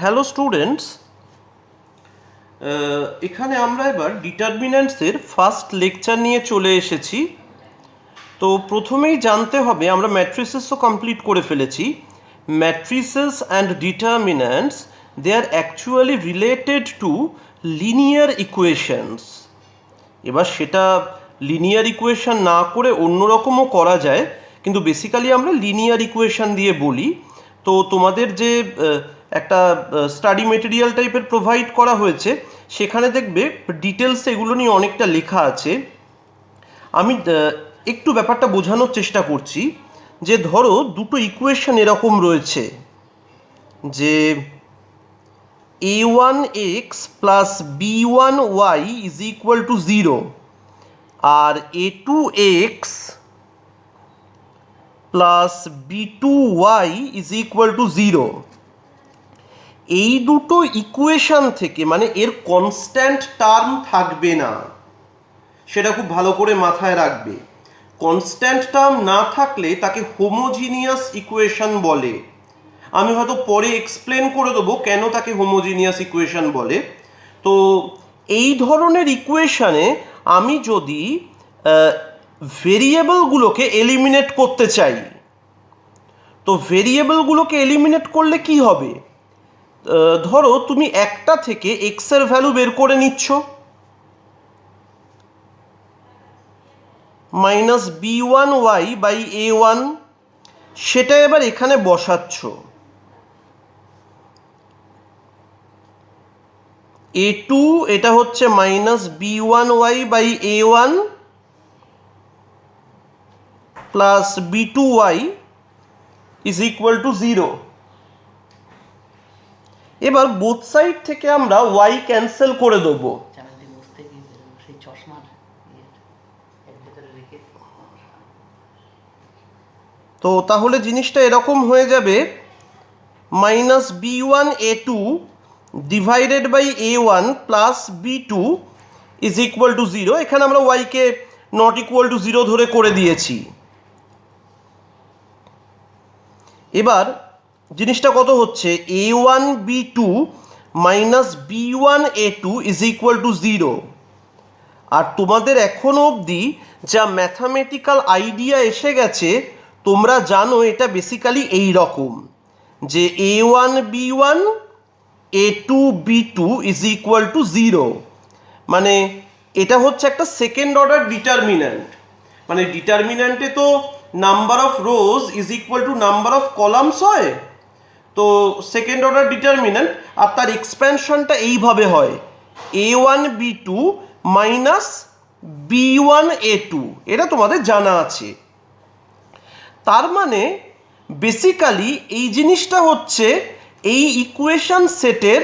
Hello students, এখানে আমরা এবার ডিটারমিন্যান্টসের ফার্স্ট লেকচার নিয়ে চলে এসেছি। তো প্রথমেই জানতে হবে, আমরা ম্যাট্রিসেসও কমপ্লিট করে ফেলেছি। Matrices and determinants, they are actually related to linear equations. এবার সেটা লিনিয়ার ইকুয়েশন না করে অন্যরকমও করা যায়, কিন্তু বেসিক্যালি আমরা লিনিয়ার ইকুয়েশন দিয়ে বলি। তো তোমাদের যে একটা স্টাডি মেটেরিয়াল টাইপের প্রোভাইড করা হয়েছে, সেখানে দেখবে ডিটেলসে এগুলো নিয়ে অনেকটা লেখা আছে। আমি একটু ব্যাপারটা বোঝানোর চেষ্টা করছি। যে ধরো দুটো ইকুয়েশন এরকম রয়েছে যে a1x plus b1y is equal to 0 আর a2x plus b2y is equal to 0। এই দুটো ইকুয়েশন থেকে, মানে এর কনস্ট্যান্ট টার্ম থাকবে না, সেটা খুব ভালো করে মাথায় রাখবে। কনস্ট্যান্ট টার্ম না থাকলে তাকে হোমোজিনিয়াস ইকুয়েশন বলে। আমি হয়তো পরে এক্সপ্লেন করে দেবো কেন তাকে হোমোজিনিয়াস ইকুয়েশন বলে। তো এই ধরনের ইকুয়েশনে আমি যদি ভেরিয়েবলগুলোকে এলিমিনেট করতে চাই, তো ভেরিয়েবলগুলোকে এলিমিনেট করলে কি হবে? ধরো তুমি একটা থেকে এক্স এর ভ্যালু বের করে নিচ্ছ, মাইনাস b1y বাই a1, সেটা এবার এখানে বসাচ্ছ। a2 এটা হচ্ছে minus b1y by a1 plus b2y is equal to 0। এবার বোথ সাইড থেকে আমরা y ক্যান্সেল করে দেবো। তো তাহলে জিনিসটা এরকম হয়ে যাবে, minus b1a2 divided by a1 plus b2 is equal to 0। এখানে আমরা ওয়াইকে নট ইকুয়াল টু 0 ধরে করে দিয়েছি। এবার জিনিসটা কত হচ্ছে, a1b2 minus b1a2 is equal to 0। আর তোমাদের এখনো অবধি যা ম্যাথামেটিক্যাল আইডিয়া এসে গেছে, তোমরা জানো এটা বেসিক্যালি এই রকম যে a1b1 a2b2 is equal to 0। মানে এটা হচ্ছে একটা সেকেন্ড অর্ডার ডিটারমিন্যান্ট। মানে ডিটারমিন্যান্টে তো number of rose is equal two number of columns হয়। তো সেকেন্ড অর্ডার ডিটারমিন্যান্ট, আর তার এক্সপ্যানশনটা এইভাবে হয়, a1b2 মাইনাস b1a2। এটা তোমাদের জানা আছে। তার মানে বেসিক্যালি এই জিনিসটা হচ্ছে এই ইকুয়েশন সেটের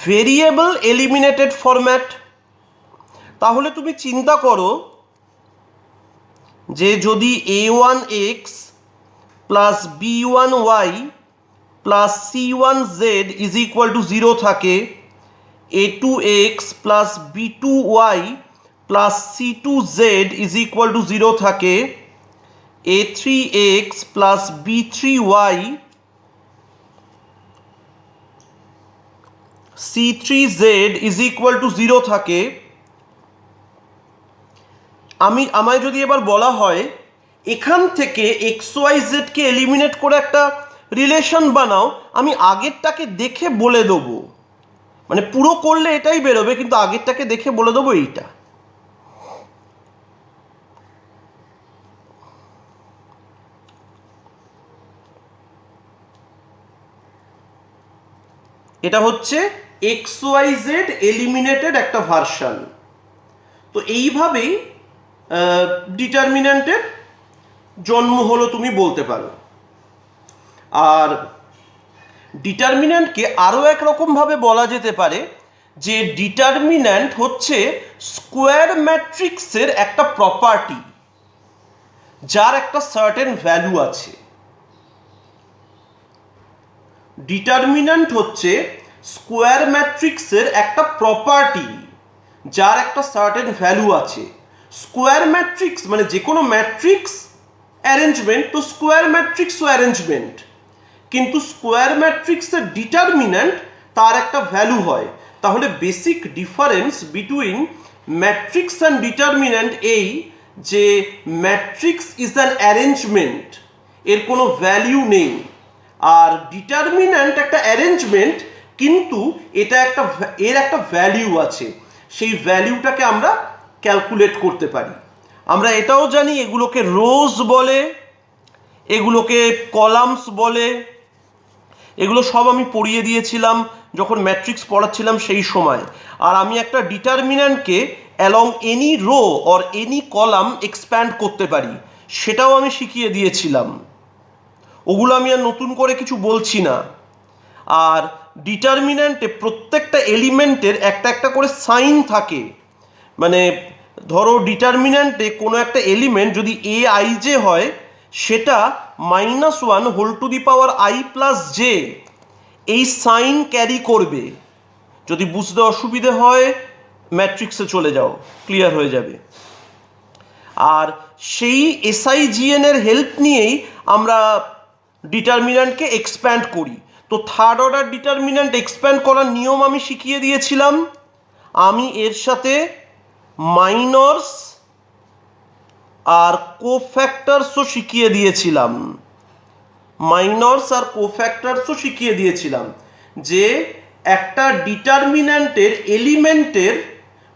ভেরিয়েবল এলিমিনেটেড ফরম্যাট। তাহলে তুমি চিন্তা করো যে যদি a1x plus b1y plus c1z is equal to 0 থাকে, a2x plus b2y plus c2z is equal to 0 থাকে, a3x plus b3y c3z is equal to 0 থাকে। আমায় যদি এবার বলা হয় এখান থেকে xyz কে এলিমিনেট করে একটা রিলেশন বানাও, আমি আগেরটাকে দেখে বলে দেবো। মানে পুরো করলে এটাই বেরোবে, কিন্তু আগেরটাকে দেখে বলে দেবো এইটা। এটা হচ্ছে xyz এলিমিনেটেড একটা ভার্সন। তো এইভাবেই ডিটারমিন্যান্টের জন্ম হলো তুমি বলতে পারো। আর ডিটারমিন্যান্টকে আরও একরকমভাবে বলা যেতে পারে যে ডিটারমিন্যান্ট হচ্ছে স্কোয়ার ম্যাট্রিক্সের একটা প্রপার্টি, যার একটা সার্টেন ভ্যালু আছে। ডিটারমিন্যান্ট হচ্ছে স্কোয়ার ম্যাট্রিক্সের একটা প্রপার্টি, যার একটা সার্টেন ভ্যালু আছে। স্কোয়ার ম্যাট্রিক্স মানে যে কোনো ম্যাট্রিক্স অ্যারেঞ্জমেন্ট, তো স্কোয়ার ম্যাট্রিক্সও অ্যারেঞ্জমেন্ট। কিন্তু স্কোয়ার ম্যাট্রিক্সের ডিটারমিন্যান্ট তার একটা ভ্যালু হয়। তাহলে basic difference between matrix and determinant এই যে ম্যাট্রিক্স ইজ অ্যান অ্যারেঞ্জমেন্ট, এর কোনো ভ্যালু নেই, আর ডিটারমিন্যান্ট একটা অ্যারেঞ্জমেন্ট কিন্তু এর একটা ভ্যালু আছে, সেই ভ্যালুটাকে আমরা ক্যালকুলেট করতে পারি। আমরা এটাও জানি এগুলোকে রোজ বলে, এগুলোকে কলামস বলে, এগুলো সব আমি পড়িয়ে দিয়েছিলাম যখন ম্যাট্রিক্স পড়াচ্ছিলাম সেই সময়। আর আমি একটা ডিটারমিন্যান্টকে along any row or any column expand করতে পারি, সেটাও আমি শিখিয়ে দিয়েছিলাম। ওগুলো আমি আর নতুন করে কিছু বলছি না। আর ডিটারমিন্যান্টে প্রত্যেকটা এলিমেন্টের একটা একটা করে সাইন থাকে। মানে ধরো ডিটারমিন্যান্টে কোনো একটা এলিমেন্ট যদি এ আই জে হয়, সেটা -1 whole to the power i plus j এই সাইন ক্যারি করবে। যদি বুঝতে অসুবিধে হয় ম্যাট্রিক্সে চলে যাও, ক্লিয়ার হয়ে যাবে। আর সেই SIGN এর হেল্প নিয়েই আমরা ডিটারমিন্যান্টকে এক্সপ্যান্ড করি। তো থার্ড অর্ডার ডিটারমিন্যান্ট এক্সপ্যান্ড করার নিয়ম আমি শিখিয়ে দিয়েছিলাম। আমি এর সাথে মাইনরস আর কোফ্যাক্টরসও শিখিয়ে দিয়েছিলাম। মাইনরস আর কোফ্যাক্টরসও শিখিয়ে দিয়েছিলাম যে একটা ডিটারমিন্যান্টের এলিমেন্টের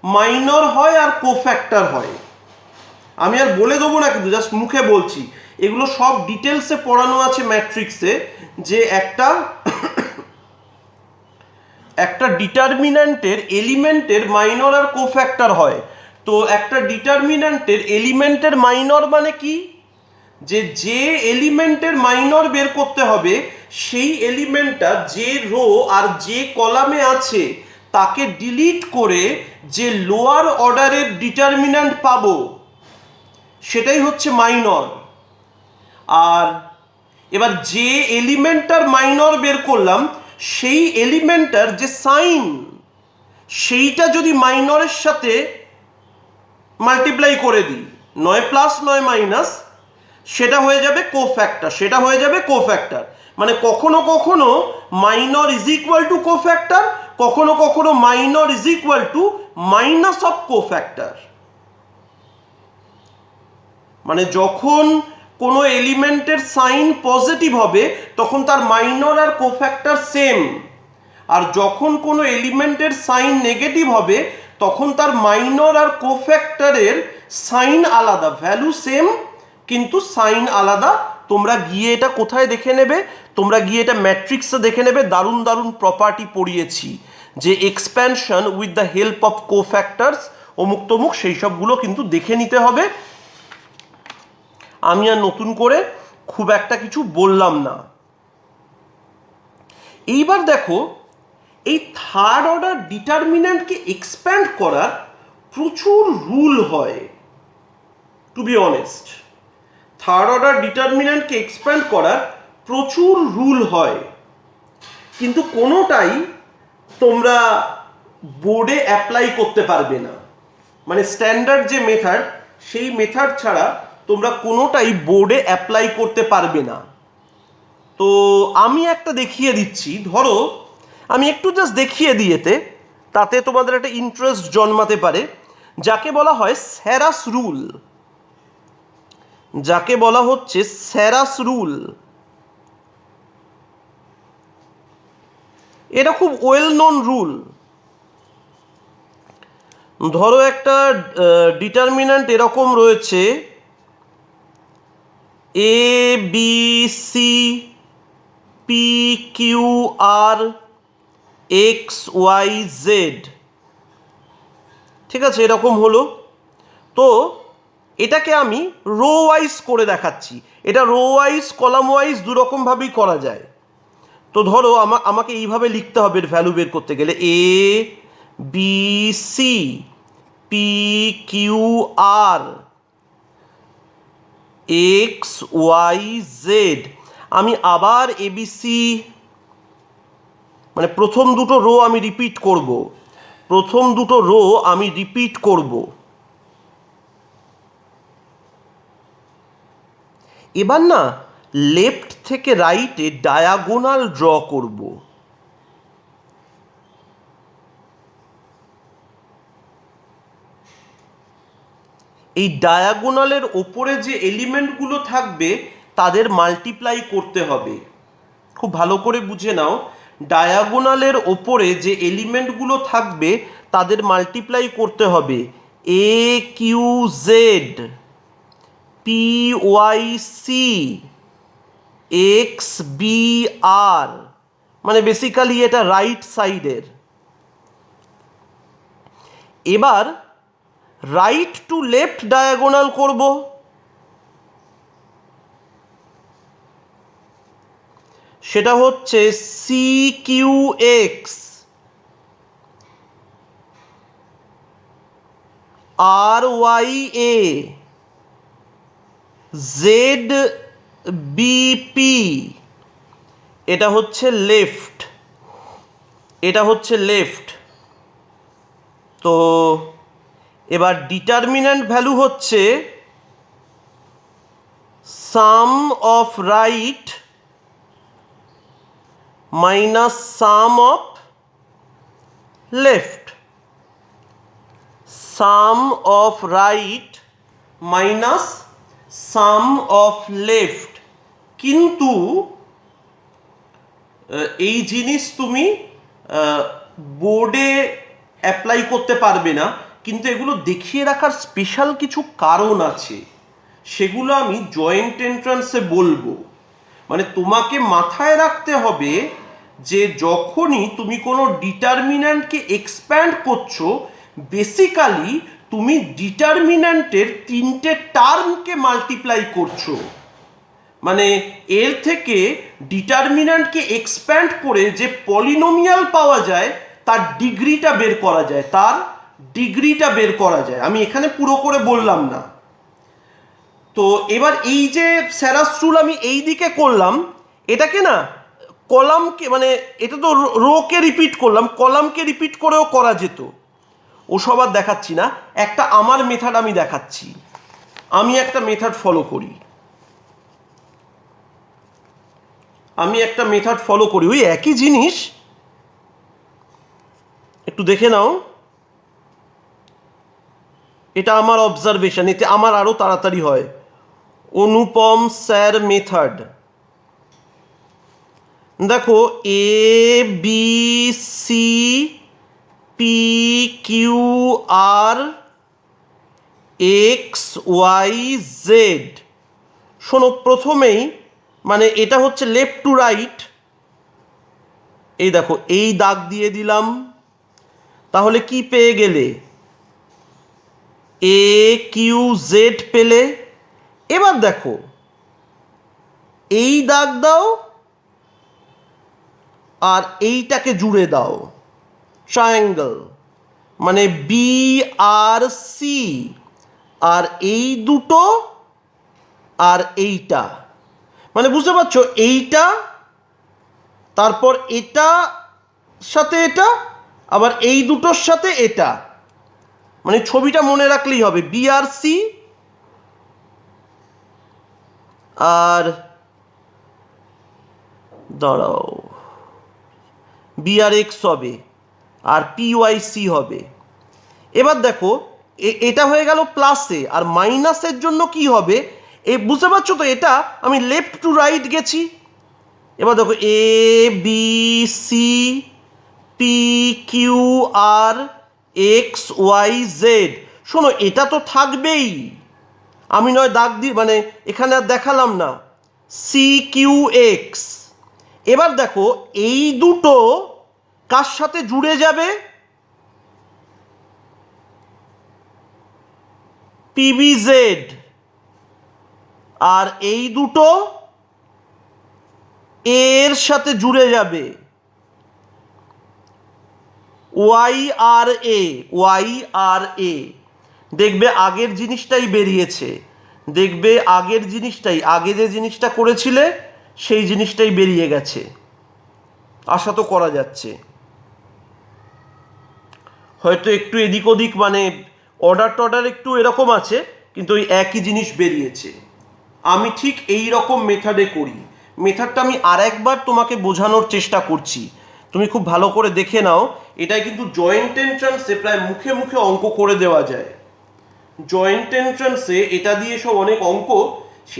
মাইনর হয় আর কোফ্যাক্টর হয়। আমি আর বলে দেবো না, কিন্তু জাস্ট মুখে বলছি, এগুলো সব ডিটেলসে পড়ানো আছে ম্যাট্রিক্সে, যে একটা ডিটারমিন্যান্টের এলিমেন্টের মাইনর আর কোফ্যাক্টর হয়। তো একটা ডিটারমিন্যান্টের এলিমেন্টের মাইনর মানে কি, যে এলিমেন্টের মাইনর বের করতে হবে সেই এলিমেন্টটা যে রো আর যে কলামে আছে তাকে ডিলিট করে যে লোয়ার অর্ডারের ডিটারমিন্যান্ট পাবো সেটাই হচ্ছে মাইনর। আর এবার যে এলিমেন্টটার মাইনর বের করলাম সেই এলিমেন্টটার যে সাইন সেইটা যদি মাইনরের সাথে মাল্টিপ্লাই করে দিই, নয় প্লাস নয় মাইনাস, সেটা হয়ে যাবে কোফ্যাক্টর। মানে কখনো কখনো minor is equal two cofactor, কখনো কখনো minor is equal two minus of cofactor. মানে যখন কোনো এলিমেন্টের সাইন পজিটিভ হবে তখন তার মাইনর আর কোফ্যাক্টর সেম, আর যখন কোনো এলিমেন্টের সাইন নেগেটিভ হবে তখন তার মাইনর আর কোফ্যাক্টরের সাইন আলাদা, ভ্যালু সেম কিন্তু সাইন আলাদা। তোমরা গিয়ে এটা কোথায় দেখে নেবে, তোমরা গিয়ে এটা ম্যাট্রিক্সে দেখে নেবে, দারুণ দারুণ প্রপার্টি পড়িয়েছি, যে expansion with the help of cofactors অমুক তমুক, সেই সবগুলো কিন্তু দেখে নিতে হবে। আমি আর নতুন করে খুব একটা কিছু বললাম না। এইবার দেখো, এই থার্ড অর্ডার ডিটারমিন্যান্টকে এক্সপ্যান্ড করার প্রচুর রুল হয়। To be honest, third order ডিটারমিন্যান্টকে এক্সপ্যান্ড করার প্রচুর রুল হয়, কিন্তু কোনোটাই তোমরা বোর্ডে অ্যাপ্লাই করতে পারবে না। মানে স্ট্যান্ডার্ড যে মেথড, সেই মেথড ছাড়া তোমরা কোনোটাই বোর্ডে অ্যাপ্লাই করতে পারবে না। তো আমি একটা দেখিয়ে দিচ্ছি, ধরো আমি একটু জাস্ট দেখিয়ে দিয়েতে তাতে তোমাদের একটা ইন্টারেস্ট জন্মাতে পারে, যাকে বলা হয় স্যারাস রুল, যাকে বলা হচ্ছে স্যারাস রুল। এটা খুব ওয়েল নোন রুল। ধরো একটা ডিটারমিন্যান্ট এরকম রয়েছে এ B C P Q R X Y Z, ঠিক আছে, এরকম হলো। তো এটাকে আমি রো ওয়াইজ করে দেখাচ্ছি। এটা রো ওয়াইজ কলাম ওয়াইজ দুরকমভাবেই করা যায়। তো ধরো আমাকে এইভাবে লিখতে হবে এর ভ্যালু বের করতে গেলে, এ B C P Q R X Y Z. আমি আবার এবিসি, মানে প্রথম দুটো রো আমি রিপিট করব। এবার না লেফট থেকে রাইটে ডায়াগোনাল ড্র করব। এই ডায়াগোনালের ওপরে যে এলিমেন্টগুলো থাকবে তাদের মাল্টিপ্লাই করতে হবে। খুব ভালো করে বুঝে নাও, ডায়াগোনালের ওপরে যে এলিমেন্টগুলো থাকবে তাদের মাল্টিপ্লাই করতে হবে। A Q Z, P Y C, X B R, মানে বেসিক্যালি এটা রাইট সাইডের। এবার রাইট টু লেফট ডায়াগোনাল করব। সেটা হচ্ছে C Q x, R Y A, Z BP, এটা হচ্ছে লেফট, এটা হচ্ছে লেফট। তো এবার ডিটারমিন্যান্ট ভ্যালু হচ্ছে sum of right minus sum of left, sum of right minus sum of left. কিন্তু এই জিনিস তুমি বোর্ডে অ্যাপ্লাই করতে পারবে না, কিন্তু এগুলো দেখিয়ে রাখার স্পেশাল কিছু কারণ আছে, সেগুলো আমি জয়েন্ট এন্ট্রান্সে বলবো। মানে তোমাকে মাথায় রাখতে হবে যে যখনই তুমি কোনো ডিটারমিন্যান্টকে এক্সপ্যান্ড করছো, বেসিক্যালি তুমি ডিটারমিন্যান্টের 3টে টার্মকে মাল্টিপ্লাই করছো। মানে এর থেকে ডিটারমিন্যান্টকে এক্সপ্যান্ড করে যে পলিনোমিয়াল পাওয়া যায় তার ডিগ্রিটা বের করা যায়, তার ডিগ্রিটা বের করা যায়। আমি এখানে পুরো করে বললাম না। তো এবার এই যে স্যারাস রুল আমি এই দিকে করলাম, এটাকে না কলামকে, মানে এটা তো রোকে রিপিট করলাম, কলামকে রিপিট করেও করা যেত। ওসব আর দেখাচ্ছি না, একটা আমার মেথড আমি দেখাচ্ছি। আমি একটা মেথড ফলো করি, ওই একই জিনিস একটু দেখে নাও। এটা আমার অবজারভেশন, এতে আমার আরো তাড়াতাড়ি হয়। অনুপম স্যার মেথড, দেখো A B C P Q R X Y Z. শোনো, প্রথমেই মানে এটা হচ্ছে লেফট টু রাইট, এই দেখো এই দাগ দিয়ে দিলাম। তাহলে কি পেয়ে গেলে? এ কিউ জেড পেলে। এবার দেখো এই দাগ দাও আর এইটাকে জুড়ে দাও, ট্রায়াঙ্গেল, মানে বি আর সি, আর এই দুটো আর এইটা, মানে বুঝতে পারছো, এইটা তারপর এটা সাথে এটা, আবার এই দুটোর সাথে এটা, মানে ছবিটা মনে রাখলেই হবে। বি আর সি আর দাঁড়াও বি আর এক্স হবে আর পি ওয়াই সি হবে। এবার দেখো এটা হয়ে গেল প্লাসে, আর মাইনাসের জন্য কি হবে বুঝতে পারছো তো? এটা আমি লেফট টু রাইট গেছি। এবার দেখো A B C P Q R X Y Z. শোনো, এটা তো থাকবেই, আমি নয় দাগ দিই, মানে এখানে আর দেখালাম না। C Q X. এবার দেখো এই দুটো কার সাথে জুড়ে যাবে? পিবিজেড। আর এই দুটো এর সাথে জুড়ে যাবে, ওয়াই আর এ, ওয়াই আর এ। দেখবে আগের জিনিসটাই বেরিয়েছে, দেখবে আগের জিনিসটাই, আগে যে জিনিসটা করেছিলে সেই জিনিসটাই বেরিয়ে গেছে, আশা তো করা যাচ্ছে। হয়তো একটু এদিক ওদিক, মানে অর্ডার টর্ডার একটু এরকম আছে, কিন্তু ওই একই জিনিস বেরিয়েছে। আমি ঠিক এই রকম মেথডে করি, মেথডটা আমি আরেকবার তোমাকে বোঝানোর চেষ্টা করছি, তুমি খুব ভালো করে দেখে নাও। এটাই কিন্তু জয়েন্ট এন্ট্রান্সে প্রায় মুখে মুখে অঙ্ক করে দেওয়া যায়। জয়েন্ট এন্ট্রান্সে এটা দিয়ে সব অনেক অঙ্ক,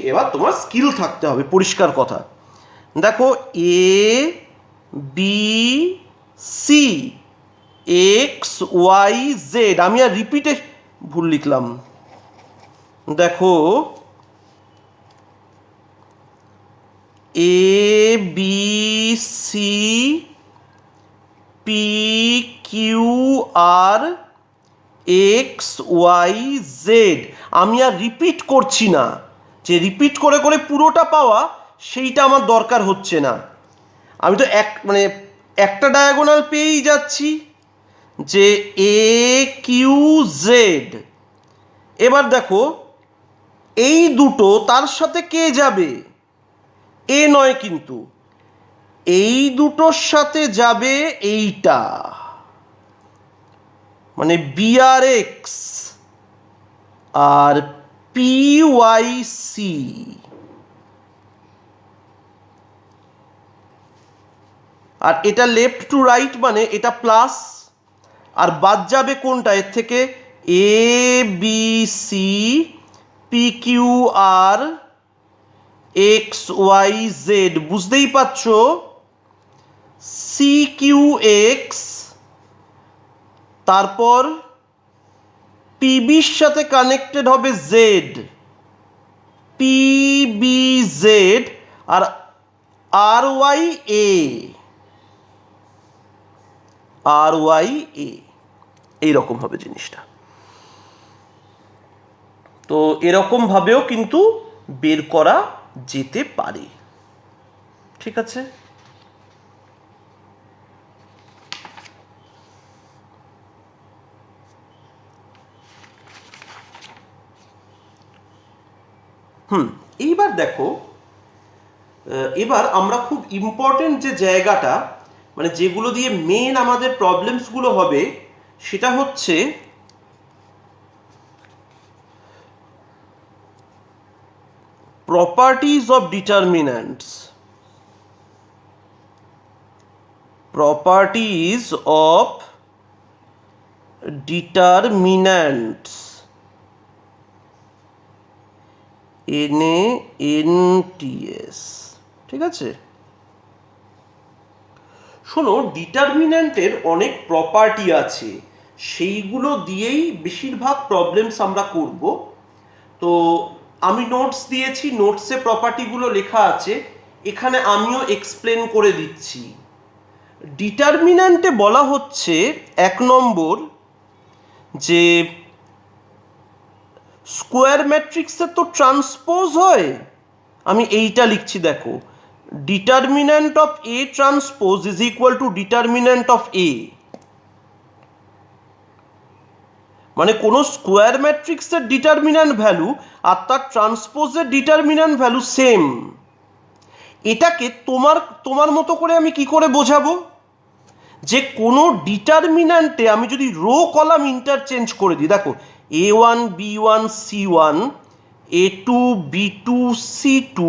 এবার তোমার স্কিল থাকতে হবে, পরিষ্কার কথা। দেখো A B C X Y Z, আমি আর রিপিটে ভুল লিখলাম। দেখো A B C P Q R X Y Z, আমি আর রিপিট করছি না, যে রিপিট করে করে পুরোটা পাওয়া সেইটা আমার দরকার হচ্ছে না। আমি তো একটা ডায়াগোনাল পেয়েই যাচ্ছি, যে এ কিউ জেড। এবার দেখো এই দুটো তার সাথে কে যাবে? এ নয়, কিন্তু এই দুটোর সাথে যাবে এইটা, মানে বি আর এক্স আর পি ওয়াই সি। আর এটা লেফট টু রাইট, মানে এটা প্লাস, আর বাদ যাবে কোনটা এর থেকে? এ B C P Q R X Y Z, বুঝতেই পারছো? সি কিউ এক্স, তারপর পিবির সাথে কানেক্টেড হবে Z, PB Z, R R Y A, R Y A, এইরকম হবে জিনিসটা। তো এরকম ভাবেও কিন্তু বের করা যেতে পারে, ঠিক আছে? এইবার দেখো, এবার আমরা খুব ইম্পর্টেন্ট যে জায়গাটা, মানে যেগুলো দিয়ে মেন আমাদের প্রবলেমসগুলো হবে, সেটা হচ্ছে properties of determinants. Properties of determinants, NANTS, ঠিক আছে? শোনো, ডিটারমিন্যান্টের অনেক প্রপার্টি আছে, সেইগুলো দিয়েই বেশিরভাগ প্রবলেমস আমরা করব। তো আমি নোটস দিয়েছি, নোটসে প্রপার্টিগুলো লেখা আছে, এখানে আমিও এক্সপ্লেন করে দিচ্ছি। ডিটারমিন্যান্টে বলা হচ্ছে 1 নম্বর, যে স্কোয়ার ম্যাট্রিক্সের তো ট্রান্সপোজ হয়। আমি এইটা লিখছি, দেখো, determinant of A transpose is equal to determinant of A. মানে কোনো স্কোয়ার ম্যাট্রিক্সের ডিটারমিন্যান্ট ভ্যালু আর তার ট্রান্সপোজের ডিটারমিন্যান্ট ভ্যালু সেম। এটাকে তোমার মতো করে আমি কি করে বোঝাবো? যে কোনো ডিটারমিন্যান্টে আমি যদি রো কলাম ইন্টারচেঞ্জ করে দিই, দেখো A1 B1 C1 A2 B2 C2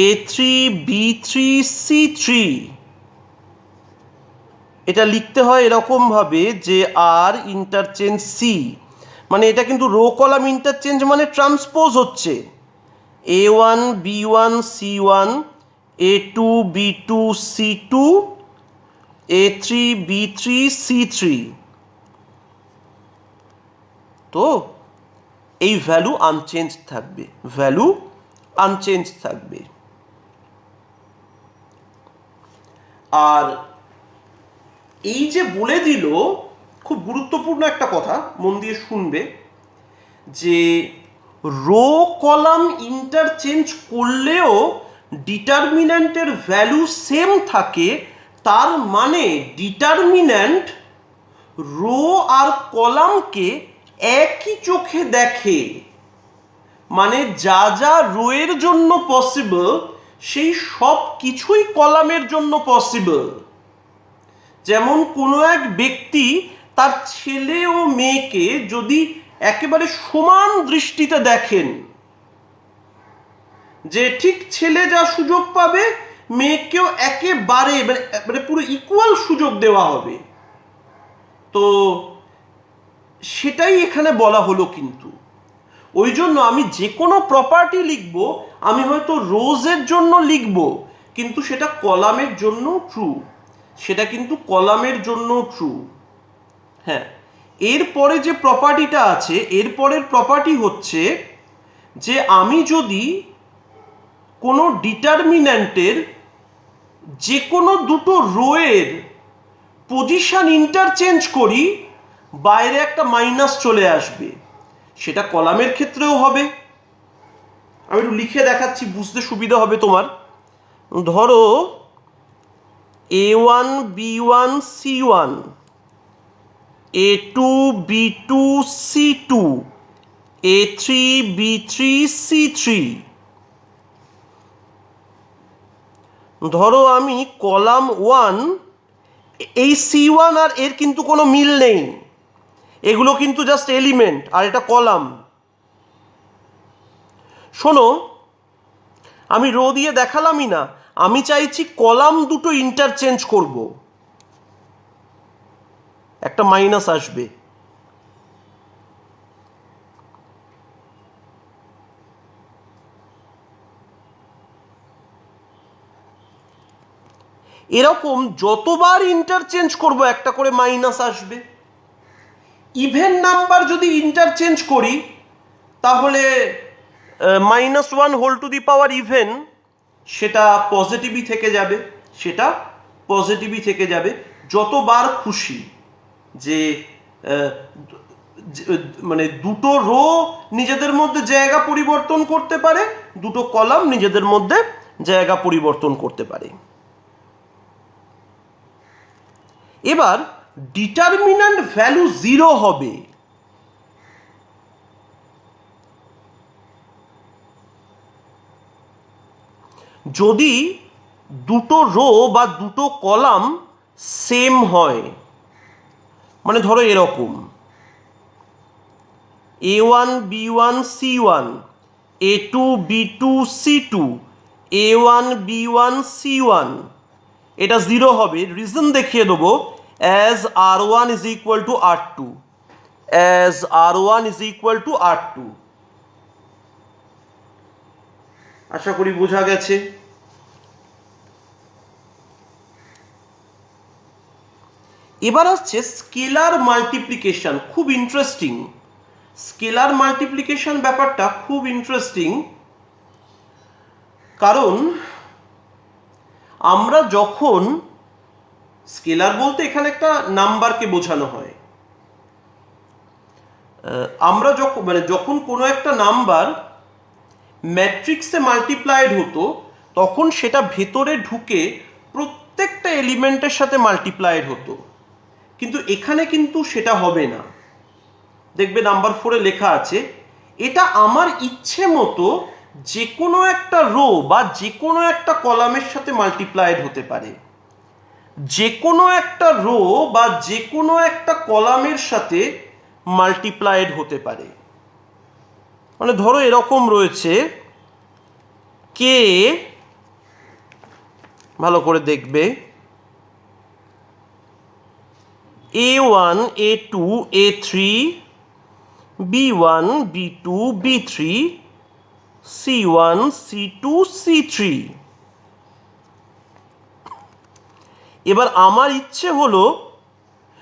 A3 B3 C3, এটা লিখতে হয় এরকম ভাবে যে আর ইন্টারচেঞ্জ সি, মানে এটা কিন্তু রো কলাম ইন্টারচেঞ্জ মানে ট্রান্সপোজ হচ্ছে A1 B1 C1 A2 B2 C2 A3 B3 C3। তো এই ভ্যালু আনচেঞ্জ থাকবে, ভ্যালু আনচেঞ্জ থাকবে। আর এই যে বলে দিল, খুব গুরুত্বপূর্ণ একটা কথা, মন দিয়ে শুনবে, যে রো কলাম ইন্টারচেঞ্জ করলেও ডিটারমিন্যান্টের ভ্যালু সেম থাকে, তার মানে ডিটারমিন্যান্ট রো আর কলামকে একই চোখে দেখে। মানে যা যা রো এর জন্য পসিবল, সেই সব কিছুই কলামের জন্য পসিবল। যেমন কোনো এক ব্যক্তি তার ছেলে ও মেয়েকে যদি একেবারে সমান দৃষ্টিতে দেখেন, যে ঠিক ছেলে যা সুযোগ পাবে মেয়েকেও একেবারে মানে পুরো ইকুয়াল সুযোগ দেওয়া হবে। তো সেটাই এখানে বলা হলো। কিন্তু ওই জন্য আমি যে কোনো প্রপার্টি লিখব, আমি হয়তো রোজের জন্য লিখব, কিন্তু সেটা কলামের জন্য ট্রু, সেটা কিন্তু কলামের জন্য ট্রু। হ্যাঁ, এরপরে যে প্রপার্টিটা আছে, এরপরের প্রপার্টি হচ্ছে যে আমি যদি কোনো ডিটারমিন্যান্টের যে কোনো দুটো রোয়ের পজিশন ইন্টারচেঞ্জ করি, বাইরে একটা মাইনাস চলে আসবে। সেটা কলামের ক্ষেত্রেও হবে। আমি একটু লিখে দেখাচ্ছি, বুঝতে সুবিধা হবে তোমার। ধরো A1 B1 C1, A2 B2 C2, A3 B3 C3। ধরো আমি কলাম 1, এই C1 আর এর কিন্তু কোনো মিল নেই, এগুলো কিন্তু জাস্ট এলিমেন্ট, আর এটা কলাম। শোনো, আমি রো দিয়ে দেখালামই না, আমি চাইছি কলাম দুটো ইন্টারচেঞ্জ করব, একটা মাইনাস আসবে। এরকম যতবার ইন্টারচেঞ্জ করব একটা করে মাইনাস আসবে। ইভেন নাম্বার যদি ইন্টারচেঞ্জ করি তাহলে -1 whole to the power even, সেটা পজিটিভই থেকে যাবে, সেটা পজিটিভই থেকে যাবে। যতবার খুশি, যে মানে দুটো রো নিজেদের মধ্যে জায়গা পরিবর্তন করতে পারে, দুটো কলাম নিজেদের মধ্যে জায়গা পরিবর্তন করতে পারে। এবার ডিটারমিন্যান্ট ভ্যালু 0 হবে। যদি দুটো রো বা দুটো কলাম সেম হয়, মানে ধরো এরকম A1 B1 C1, A2 B2 C2, A1 B1 C1, এটা 0 হবে। রিজন দেখিয়ে দেবো, as R1 is equal to R2, as R1 is equal to R2। আশা করি বোঝা গেছে। এবার আসছে স্কেলার মাল্টিপ্লিকেশন। খুব ইন্টারেস্টিং, স্কেলার মাল্টিপ্লিকেশন ব্যাপারটা খুব ইন্টারেস্টিং। কারণ আমরা যখন স্কেলার বলতে এখানে একটা নাম্বারকে বোঝানো হয়, আমরা যখন কোনো একটা নাম্বার ম্যাট্রিক্সে মাল্টিপ্লাইড হতো, তখন সেটা ভেতরে ঢুকে প্রত্যেকটা এলিমেন্টের সাথে মাল্টিপ্লাইড হতো। কিন্তু এখানে কিন্তু সেটা হবে না। দেখবে নাম্বার 4-এ লেখা আছে, এটা আমার ইচ্ছে মতো যে কোনো একটা রো বা যে কোনো একটা কলামের সাথে মাল্টিপ্লাইড হতে পারে। যে কোনো একটা রো বা যে কোনো একটা কলামের সাথে মাল্টিপ্লাইড হতে পারে। মানে ধরো এরকম রয়েছে কে, ভালো করে দেখবে, A1 A2 A3 B1 B2 B3 C1 C2 C3। এবার আমার ইচ্ছে হলো,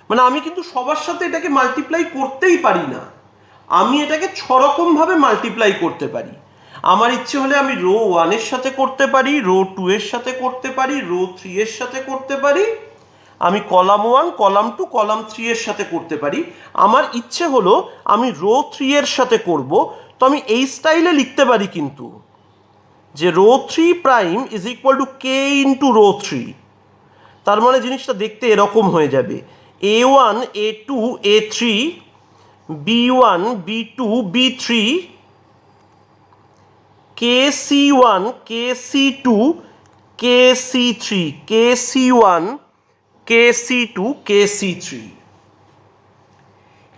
মানে আমি কিন্তু সবার সাথে এটাকে মাল্টিপ্লাই করতেই পারি না, আমি এটাকে 6 রকমভাবে মাল্টিপ্লাই করতে পারি। আমার ইচ্ছে হলে আমি রো 1-এর সাথে করতে পারি, রো 2-এর সাথে করতে পারি, রো 3-এর সাথে করতে পারি, আমি কলাম 1 কলাম 2 কলাম 3-এর সাথে করতে পারি। আমার ইচ্ছে হলো আমি রো 3-এর সাথে করব, তো আমি এই স্টাইলে লিখতে পারি কিন্তু, যে row 3 prime is equal to k into row 3। তার মানে জিনিসটা দেখতে এরকম হয়ে যাবে, A1 A2 A3 B1 B2 B3 KC1 KC2 KC3 KC1 KC2 KC3।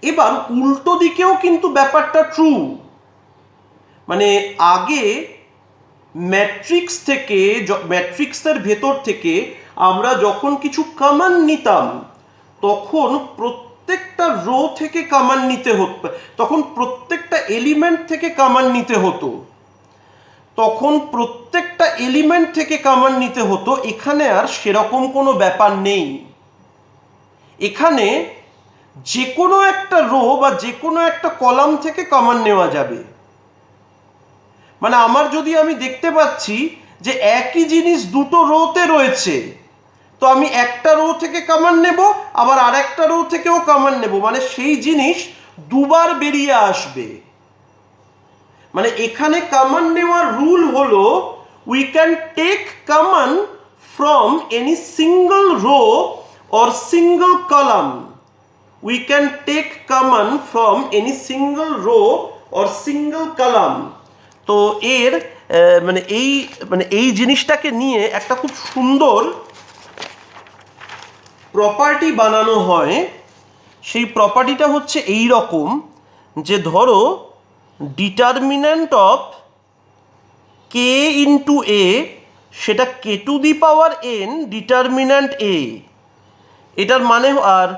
এবার উল্টো দিকেও কিন্তু ব্যাপারটা ট্রু। মানে আগে ম্যাট্রিক্স থেকে, ম্যাট্রিক্সের ভেতর থেকে আমরা যখন কিছু কমন নিতাম তখন প্রত্যেকটা রো থেকে কমন নিতে হতো, তখন প্রত্যেকটা এলিমেন্ট থেকে কমন নিতে হতো, এখানে আর সেরকম কোনো ব্যাপার নেই। এখানে যে কোনো একটা রো বা যে কোনো একটা কলাম থেকে কমন নেওয়া যাবে। মানে আমি দেখতে পাচ্ছি যে একই জিনিস দুটো রোতে রয়েছে, তো আমি একটা রো থেকে কমন নেব, আবার আরেকটা রো থেকেও কমন নেব, মানে সেই জিনিস দুবার বেরিয়ে আসবে। মানে এখানে কমন নেওয়ার রুল হলো we can take common from any single row or single column. We can take common from any single row or single column. তো এর এই জিনিসটাকে নিয়ে একটা খুব সুন্দর প্রপার্টি বানানো হয়। সেই প্রপার্টিটা হচ্ছে এই রকম, যে ধরো determinant of K into A, সেটা K to the power N determinant A, এটার মানে, আর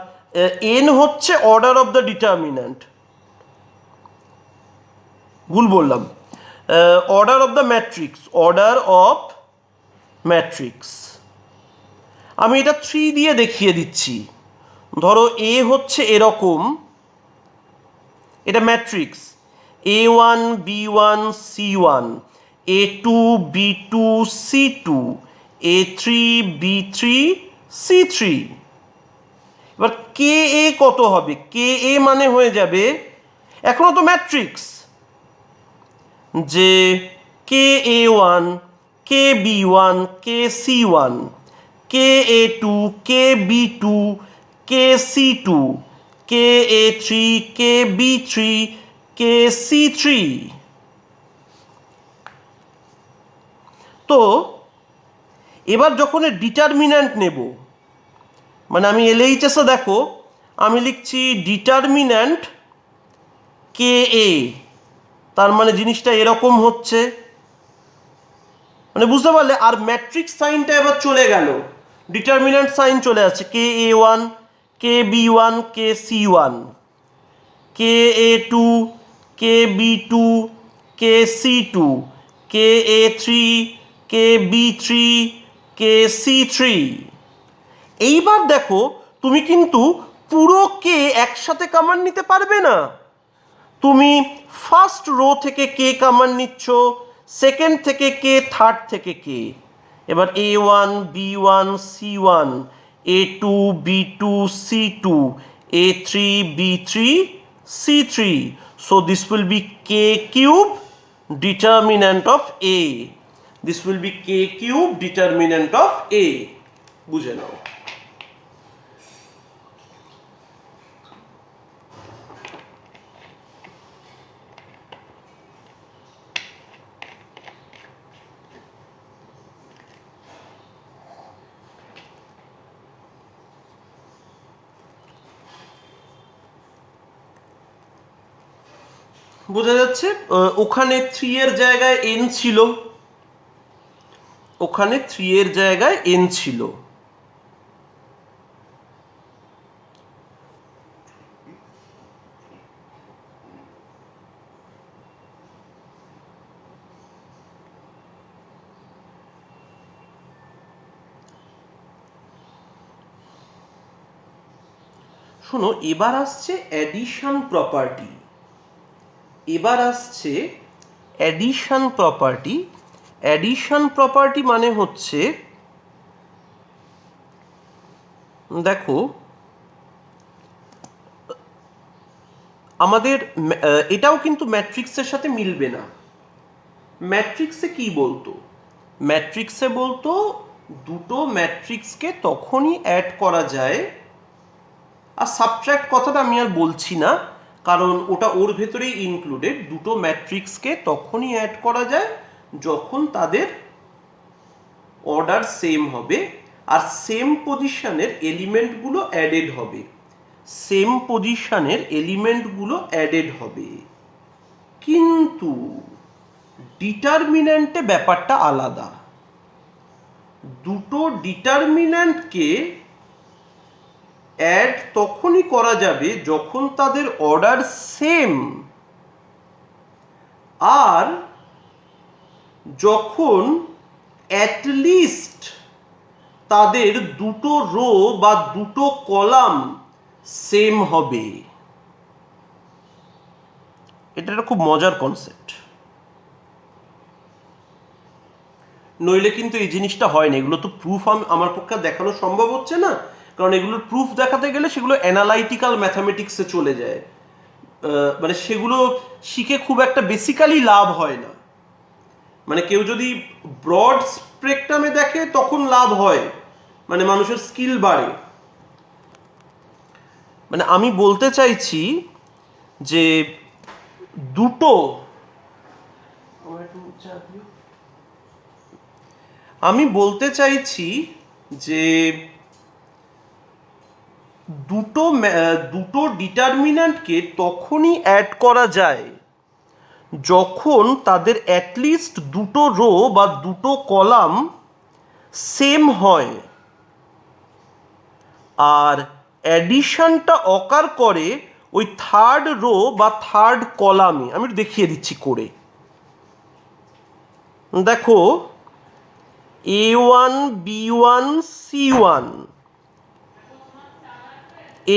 এন হচ্ছে অর্ডার অফ দ্য ডিটারমিন্যান্ট, ভুল বললাম, অর্ডার অফ দ্য ম্যাট্রিক্স। আমি এটা 3 দিয়ে দেখিয়ে দিচ্ছি। ধরো এ হচ্ছে এরকম, এটা matrix A1 B1 C1, A2 B2 C2, A3 B3 C3। এবার কে এ কত হবে? কে এ মানে হয়ে যাবে, এখনো তো ম্যাট্রিক্স, যে কে A1, কে B1, কে C1, কে A2, কে B2, কে C2, কে A3, কে B3, কে C3। তো এবার যখন ডিটারমিন্যান্ট নেব, মানে আমি এলএইচএসে দেখো আমি লিখছি ডিটারমিন্যান্ট কে এ, তার মানে জিনিসটা এরকম হচ্ছে, মানে বুঝতে পারলে। আর ম্যাট্রিক্স সাইনটা এবার চলে গেল, ডিটারমিন্যান্ট সাইন চলে আসছে, কে A1, কে B1, কে C1, কে A2, কে B2, কে C2, কে A3, কে B3, কে C3। এইবার দেখো তুমি কিন্তু পুরো কে একসাথে কমন নিতে পারবে না। তুমি ফার্স্ট রো থেকে কে কমন নিচ্ছ, সেকেন্ড থেকে কে, থার্ড থেকে কে। এবার A1 B1 C1, A2 B2 C2, A3 B3 C3. So this will be k cube determinant of A. This will be k cube determinant of A. বুঝে নাও। বোঝা যাচ্ছে? ওখানে 3 এর জায়গায় n ছিল, ওখানে 3 এর জায়গায় n ছিল। শোনো, এবার আসছে অ্যাডিশন প্রপার্টি। অ্যাডিশন প্রপার্টি মানে হচ্ছে, দেখো আমাদের এটাও কিন্তু ম্যাট্রিক্সের সাথে মিলবে না। ম্যাট্রিক্সে কি বলতো? ম্যাট্রিক্সে বলতো দুটো ম্যাট্রিক্সকে তখনই অ্যাড করা যায়, আর সাবট্র্যাক্ট কথাটা আমি আর বলছি না, কারণ ওটা ওর ভেতরেই ইনক্লুডেড। দুটো ম্যাট্রিক্সকে তখনই অ্যাড করা যায় যখন তাদের অর্ডার সেম হবে আর সেম পজিশনের এলিমেন্টগুলো অ্যাডেড হবে। কিন্তু ডিটারমিন্যান্টে ব্যাপারটা আলাদা। দুটো ডিটারমিন্যান্টকে অ্যাড তখনই করা যাবে যখন তাদের অর্ডার সেম, আর যখন অ্যাটলিস্ট তাদের দুটো রো বা দুটো কলাম সেম হবে। এটা একটা খুব মজার কনসেপ্ট, নইলে কিন্তু এই জিনিসটা হয় না। এগুলো তো প্রুফ আমার পক্ষে দেখানো সম্ভব হচ্ছে না, কারণ এগুলোর প্রুফ দেখাতে গেলে সেগুলো অ্যানালাইটিক্যাল ম্যাথামেটিক্সে চলে যায়। মানে সেগুলো শিখে খুব একটা বেসিক্যালি লাভ হয় না। মানে কেউ যদি ব্রড স্পেকট্রামে দেখে তখন লাভ হয়, মানে মানুষের স্কিল বাড়ে। মানে আমি বলতে চাইছি যে দুটো আমি বলতে চাইছি যে দুটো ডিটারমিন্যান্টকে তখনই অ্যাড করা যায় যখন তাদের অ্যাটলিস্ট দুটো রো বা দুটো কলাম সেম হয়, আর অ্যাডিশনটা অকার করে ওই থার্ড রো বা থার্ড কলামে। আমি দেখিয়ে দিচ্ছি করে। দেখো, A1 B1 C1,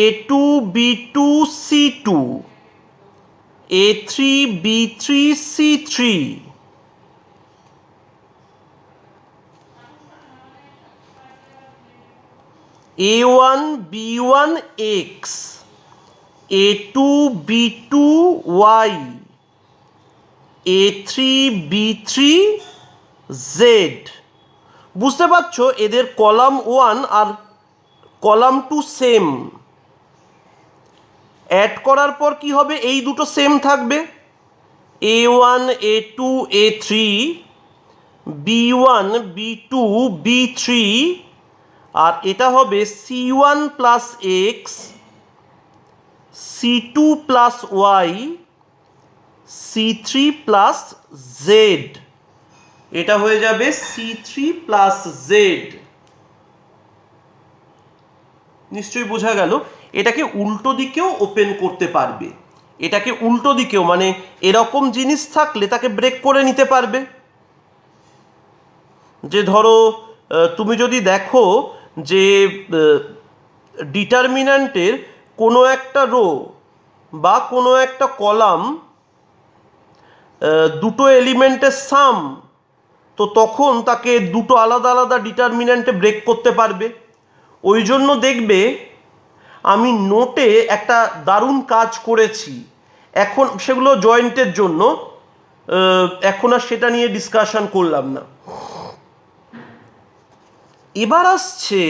A2 B2 C2, A3 B3 C3, A1 B1 X, A2 B2 Y, A3 B3 Z। বুঝতে পারছো এদের কলাম 1 আর কলাম 2 সেম। অ্যাড করার পর কি হবে? এই দুটো সেম থাকবে, A1 A2 A3, B1 B2 B3, আর এটা হবে C1 plus x, C2 plus y, C3 plus z. এটা হয়ে যাবে C3 প্লাস জেড। নিশ্চয়ই বোঝা গেল। এটাকে উল্টো দিকেও ওপেন করতে পারবে, এটাকে উল্টো দিকেও, মানে এরকম জিনিস থাকলে তাকে ব্রেক করে নিতে পারবে। যে ধরো তুমি যদি দেখো যে ডিটারমিন্যান্টের কোনো একটা রো বা কোনো একটা কলাম দুটো এলিমেন্টের সাম, তো তখন তাকে দুটো আলাদা আলাদা ডিটারমিন্যান্টে ব্রেক করতে পারবে। ওই জন্য দেখবে আমি নোটে একটা দারুণ কাজ করেছি, এখন সেগুলো জয়েন্টের জন্য, এখন আর সেটা নিয়ে ডিসকাশন করলাম না। এবার আসছে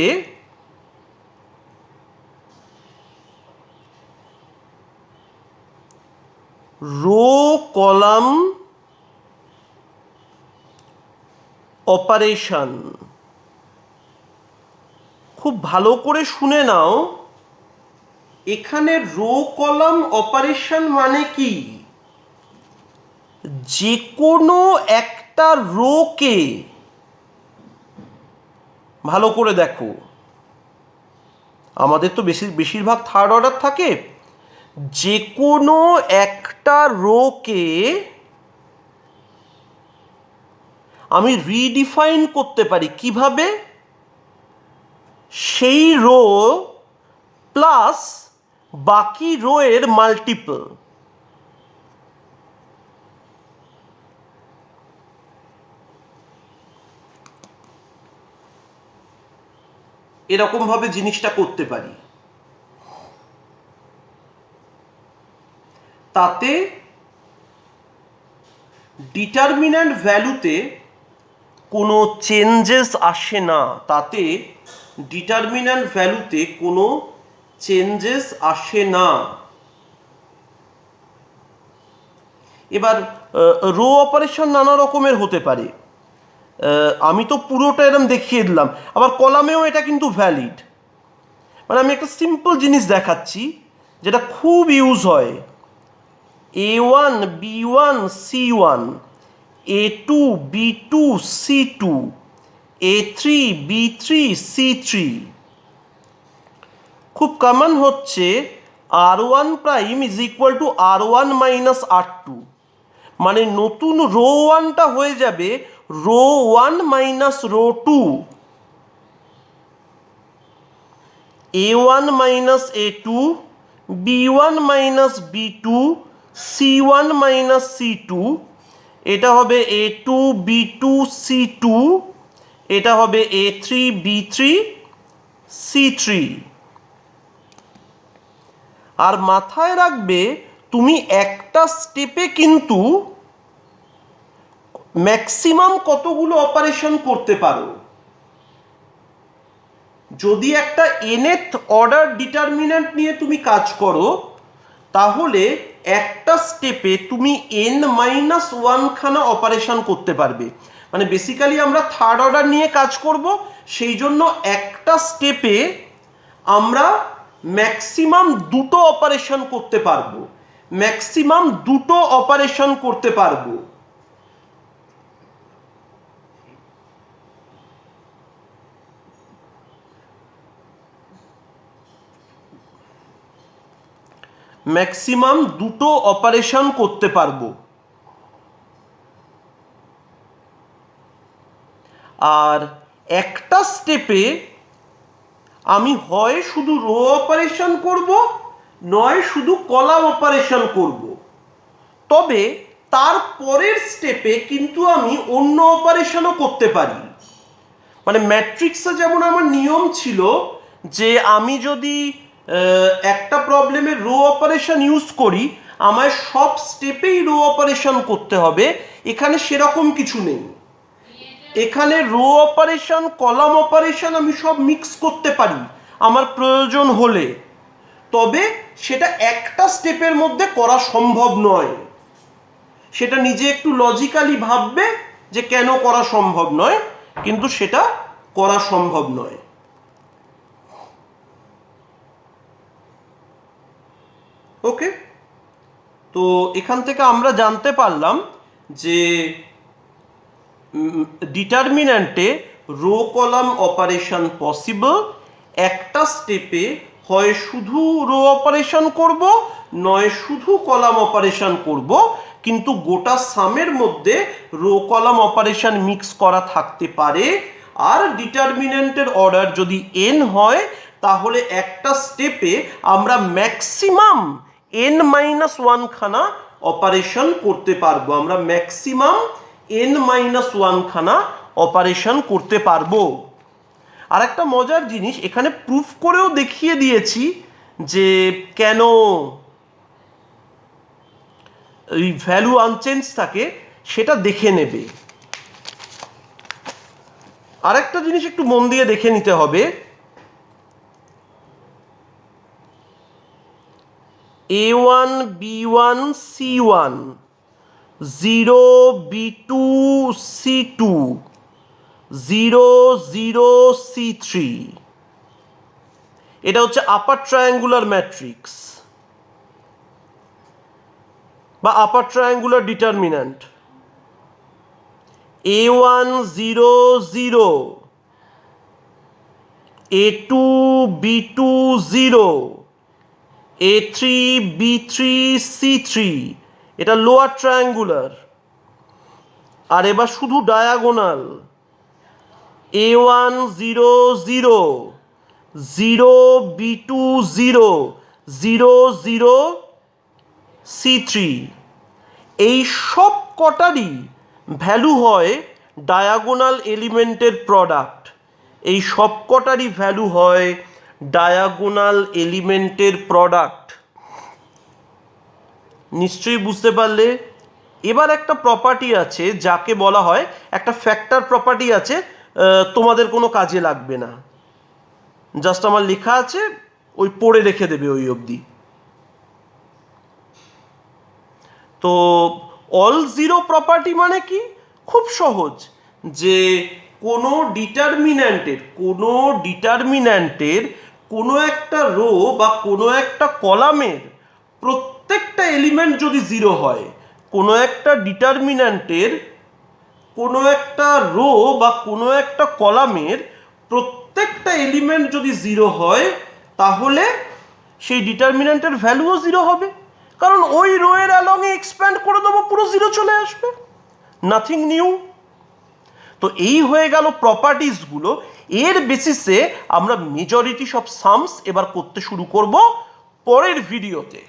রো কলাম অপারেশন। খুব ভালো করে শুনে নাও, এখানে রো কলাম অপারেশন মানে কি? যে কোনো একটা রোকে, ভালো করে দেখো, আমাদের তো বেশিরভাগ থার্ড অর্ডার থাকে, যে কোনো একটা রোকে আমি রিডিফাইন করতে পারি কিভাবে? সেই রো প্লাস বাকি রো এর মাল্টিপল। এরকম ভাবে জিনিসটা করতে পারি। তাতে ডিটারমিন্যান্ট ভ্যালুতে কোনো চেঞ্জেস আসে না, তাতে ডিটারমিন্যান্ট ভ্যালুতে কোনো চেঞ্জেস আসে না। এবার রো অপারেশন নানা রকমের হতে পারে, আমি তো পুরোটা এরকম দেখিয়ে দিলাম। আবার কলামেও এটা কিন্তু ভ্যালিড। মানে আমি একটা সিম্পল জিনিস দেখাচ্ছি যেটা খুব ইউজ হয়। A1 B1 C1, A2 B2 C2 A3 B3 C3। খুব কমন হচ্ছে R1 prime is equal to R1 minus R2, মানে নতুন রো ওয়ানটা হয়ে যাবে row one minus row two. A1 minus A2 B1 minus B2 C1 minus C2, এটা হবে A2 B2 C2, এটা হবে A3 B3 C3। আর মাথায় রাখবে তুমি একটা স্টেপে কিন্তু ম্যাক্সিমাম কতগুলো অপারেশন করতে পারো। যদি একটা nth অর্ডার ডিটারমিন্যান্ট নিয়ে তুমি কাজ করো তাহলে একটা স্টেপে তুমি n-1 খানা অপারেশন করতে পারবে। মানে বেসিক্যালি আমরা থার্ড অর্ডার নিয়ে কাজ করব, সেই জন্য একটা স্টেপে আমরা ম্যাক্সিমাম দুটো অপারেশন করতে পারবো, ম্যাক্সিমাম দুটো অপারেশন করতে পারবো। ম্যাক্সিমাম দুটো অপারেশন করতে পারবো। আর একটা স্টেপে আমি হয় শুধু রো অপারেশন করব, নয় শুধু কলাম অপারেশন করব। তবে তার পরের স্টেপে কিন্তু আমি অন্য অপারেশনও করতে পারি। মানে ম্যাট্রিক্সে যেমন আমার নিয়ম ছিল যে আমি যদি একটা প্রবলেমের রো অপারেশন ইউজ করি আমায় সব স্টেপেই রো অপারেশন করতে হবে, এখানে সেরকম কিছু নেই। এখানে রো অপারেশন কলাম অপারেশন আমি সব মিক্স করতে পারি আমার প্রয়োজন হলে, তবে সেটা একটা স্টেপের মধ্যে করা সম্ভব নয়। সেটা নিজে একটু লজিক্যালি ভাববে যে কেন করা সম্ভব নয়, কিন্তু সেটা করা সম্ভব নয়। ওকে, তো এখান থেকে আমরা জানতে পারলাম যে ডিটারমিন্যান্টে রো কলাম অপারেশন পসিবল। একটা স্টেপে হয় শুধু রো অপারেশন করব, নয় শুধু কলাম অপারেশন করব, কিন্তু গোটা সামের মধ্যে রো কলাম অপারেশন মিক্স করা থাকতে পারে। আর ডিটারমিন্যান্টের অর্ডার যদি n হয় তাহলে একটা স্টেপে আমরা ম্যাক্সিমাম n-1 খানা অপারেশন করতে পারবো, আমরা ম্যাক্সিমাম n-1 খানা অপারেশন করতে পারবো। আর একটা মজার জিনিস এখানে প্রুফ করেও দেখিয়ে দিয়েছি যে কেন এই ভ্যালু আনচেঞ্জ থাকে, সেটা দেখে নেবে। আরেকটা জিনিস একটু মন দিয়ে দেখে নিতে হবে, A1 B1 C1 0 B2 C2 0 0 C3, এটা হচ্ছে আপার ট্রায়াঙ্গুলার ম্যাট্রিক্স বা আপার triangular determinant. A1 0 0 A2 B2 0 A3 B3 C3, এটা লোয়ার ট্রায়াঙ্গুলার। আর এবার শুধু ডায়াগোনাল, A1 0 0 0 B2 0 0 0 C3, এই সব কটারই ভ্যালু হয় ডায়াগোনাল এলিমেন্টের প্রোডাক্ট। এই সব কটারই ভ্যালু হয় ডায়াগোনাল এলিমেন্টের প্রোডাক্ট। নিশ্চয়ই বুঝতে পারলে। এবার একটা প্রপার্টি আছে যাকে বলা হয়, একটা ফ্যাক্টর প্রপার্টি আছে, তোমাদের কোনো কাজে লাগবে না, জাস্ট আমার লেখা আছে ওই পড়ে রেখে দেবে ওই অবধি। তো অল জিরো প্রপার্টি মানে কি? খুব সহজ, যে কোনো ডিটারমিন্যান্টের কোনো একটা রো বা কোনো একটা কলামের প্রত্যেকটা এলিমেন্ট যদি জিরো হয়, কোনো একটা ডিটারমিন্যান্টের কোনো একটা রো বা কোনো একটা কলামের প্রত্যেকটা এলিমেন্ট যদি 0 হয় তাহলে সেই ডিটারমিন্যান্টের ভ্যালুও 0 হবে, কারণ ওই রো এর অ্যালংয়ে এক্সপ্যান্ড করে দেবো, পুরো 0 চলে আসবে, নাথিং নিউ। তো এই হয়ে গেল প্রপার্টিসগুলো। এর বেসিসে আমরা মেজরিটি সব সামস এবার করতে শুরু করব পরের ভিডিওতে।